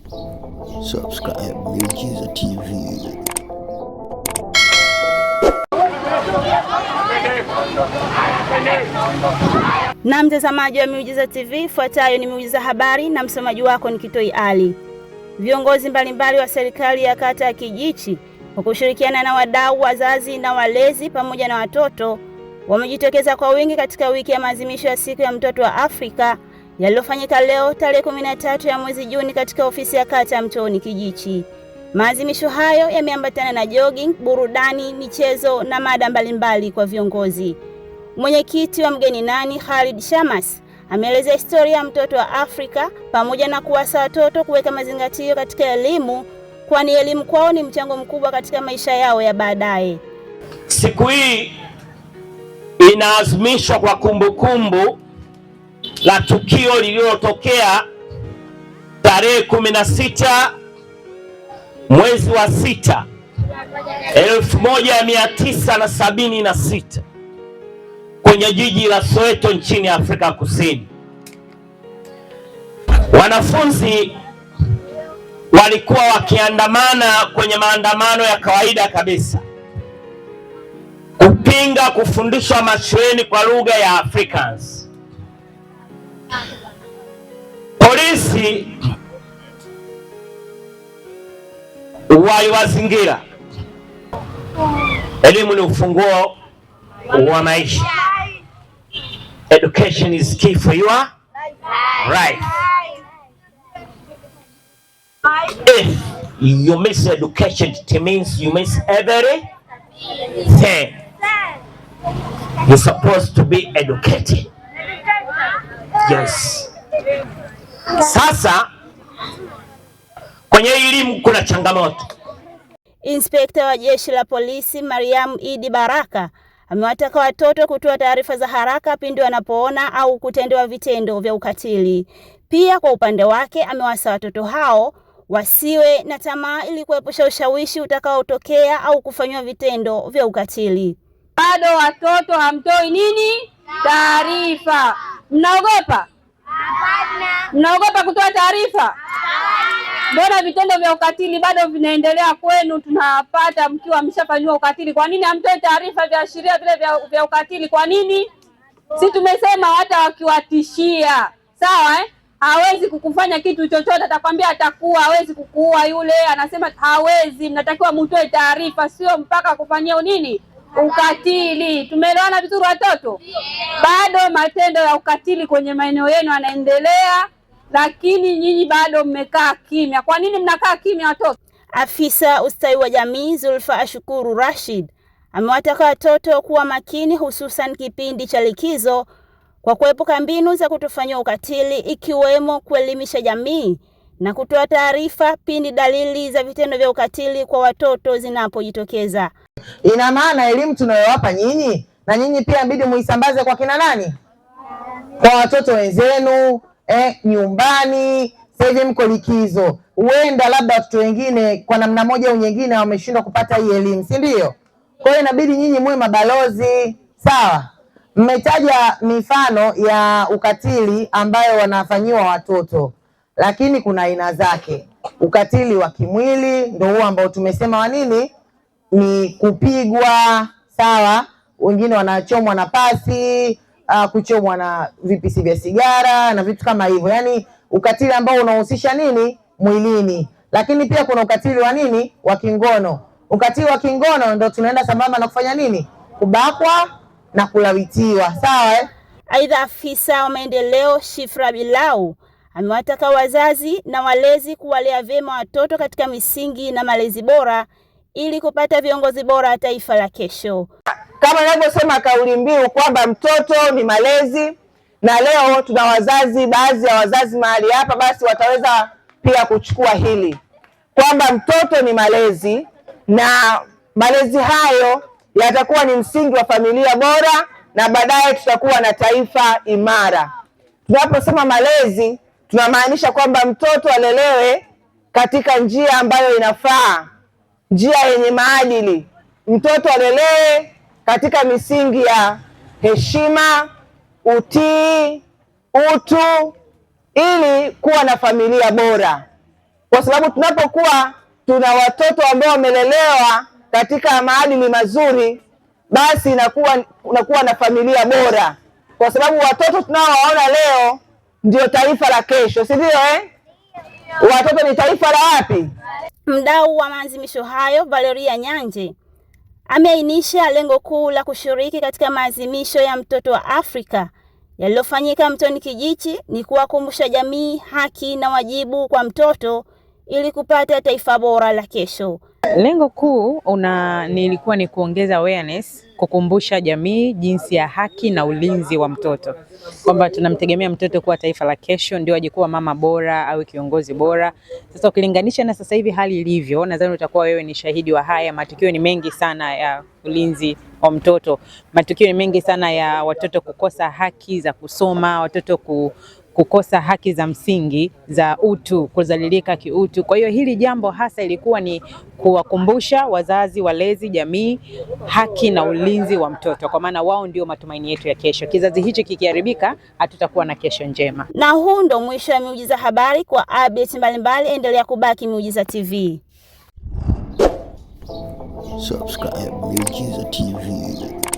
Subscribe Miujiza TV. Na mtazamaji wa Miujiza TV, fuatayo ni Miujiza habari na msomaji wako ni Kitoi Ali. Viongozi mbalimbali wa serikali ya kata ya Kijichi kwa kushirikiana na wadau, wazazi na walezi pamoja na watoto wamejitokeza kwa wingi katika wiki ya maadhimisho ya siku ya mtoto wa Afrika yaliyofanyika leo tarehe 13 ya mwezi Juni katika ofisi ya kata ya Mtoni Kijichi. Maadhimisho hayo yameambatana na jogging, burudani, michezo na mada mbalimbali kwa viongozi. Mwenyekiti wa Mgeni Nani Khalid Shamas ameeleza historia ya mtoto wa Afrika pamoja na kuwasa watoto kuweka mazingatio katika elimu, kwani elimu kwao ni mchango mkubwa katika maisha yao ya baadaye. Siku hii inaadhimishwa kwa kumbukumbu la tukio lililotokea tarehe 16 mwezi wa 6 1976 kwenye jiji la Soweto nchini Afrika Kusini. Wanafunzi walikuwa wakiandamana kwenye maandamano ya kawaida kabisa kupinga kufundishwa mashuleni kwa lugha ya Afrikaans. Polisi waliwazingira. Elimu ni ufunguo wa maisha. Education is key for your life. If you miss education, it means you miss everything. You're supposed to be educated. Yes. Sasa kwenye elimu kuna changamoto. Inspekta wa Jeshi la Polisi Mariam Idi Baraka amewataka watoto kutoa taarifa za haraka pindi wanapoona au kutendewa vitendo vya ukatili. Pia kwa upande wake amewasa watoto hao wasiwe na tamaa ili kuepusha ushawishi utakaotokea au kufanywa vitendo vya ukatili. Bado watoto hamtoi nini? Taarifa. Mnaogopa? Mnaogopa kutoa taarifa? Mbona vitendo vya ukatili bado vinaendelea kwenu? Tunapata mkiwa mshafanywa ukatili. Kwa nini hamtoi taarifa vya sheria vile vya ukatili? Kwa nini? Si tumesema hata wakiwatishia, sawa hawezi kukufanya kitu chochote, atakwambia atakuwa, hawezi kukuua yule, anasema hawezi. Mnatakiwa mtoe taarifa, sio mpaka kufanyia nini? Ukatili. Tumeelewana vizuri watoto? Bado matendo ya ukatili kwenye maeneo yenu yanaendelea, lakini nyinyi bado mmekaa kimya. Kwa nini mnakaa kimya watoto? Afisa ustawi wa jamii Zulfa Ashukuru Rashid amewataka watoto kuwa makini, hususan kipindi cha likizo, kwa kuepuka mbinu za kutofanywa ukatili, ikiwemo kuelimisha jamii na kutoa taarifa pindi dalili za vitendo vya ukatili kwa watoto zinapojitokeza. Ina maana elimu tunayowapa nyinyi na nyinyi pia inabidi muisambaze kwa kina nani? Kwa watoto wenzenu, nyumbani. Sasa hivi mko likizo, huenda labda watoto wengine kwa namna moja au nyingine wameshindwa kupata hii elimu, si ndio? Kwa hiyo inabidi nyinyi muwe mabalozi, sawa? Mmetaja mifano ya ukatili ambayo wanafanyiwa watoto, lakini kuna aina zake. Ukatili wa kimwili ndio huo ambao tumesema wa nini? Ni kupigwa, sawa? Wengine wanachomwa na pasi, kuchomwa na vipisi vya sigara na vitu kama hivyo. Yaani ukatili ambao unahusisha nini? Mwilini. Lakini pia kuna ukatili wa nini? Wa kingono. Ukatili wa kingono ndio tunaenda sambamba na kufanya nini? Kubakwa na kulawitiwa, sawa? Aidha, afisa wa maendeleo Shifra Bilau amewataka wazazi na walezi kuwalea vyema watoto katika misingi na malezi bora ili kupata viongozi bora wa taifa la kesho. Kama ninavyosema kauli mbiu kwamba mtoto ni malezi, na leo tuna wazazi, baadhi ya wazazi mahali hapa, basi wataweza pia kuchukua hili kwamba mtoto ni malezi, na malezi hayo yatakuwa ni msingi wa familia bora, na baadaye tutakuwa na taifa imara. Tunaposema malezi, tunamaanisha kwamba mtoto alelewe katika njia ambayo inafaa, njia yenye maadili. Mtoto alelewe katika misingi ya heshima, utii, utu, ili kuwa na familia bora. kwa sababu tunapokuwa tuna watoto ambao wamelelewa katika maadili mazuri, basi unakuwa na familia bora, kwa sababu watoto tunaowaona leo ndio taifa la kesho, si ndio Watoto ni taifa la wapi? Mdau wa maadhimisho hayo Valeria Nyanje ameainisha lengo kuu la kushiriki katika maadhimisho ya mtoto wa Afrika yaliyofanyika Mtoni Kijichi ni kuwakumbusha jamii haki na wajibu kwa mtoto ili kupata taifa bora la kesho. Lengo kuu nilikuwa ni kuongeza awareness, kukumbusha jamii jinsi ya haki na ulinzi wa mtoto, kwamba tunamtegemea mtoto kuwa taifa la kesho, ndio aje kuwa mama bora au kiongozi bora. Sasa ukilinganisha na sasa hivi hali ilivyo, nadhani utakuwa wewe ni shahidi wa haya. Matukio ni mengi sana ya ulinzi wa mtoto, matukio ni mengi sana ya watoto kukosa haki za kusoma, watoto kukosa haki za msingi za utu, kuzalilika kiutu. Kwa hiyo hili jambo hasa ilikuwa ni kuwakumbusha wazazi, walezi, jamii haki na ulinzi wa mtoto, kwa maana wao ndio matumaini yetu ya kesho. Kizazi hichi kikiharibika, hatutakuwa na kesho njema. Na huu ndo mwisho wa Miujiza Habari. Kwa updates mbalimbali, endelea kubaki Miujiza TV. Subscribe Miujiza TV.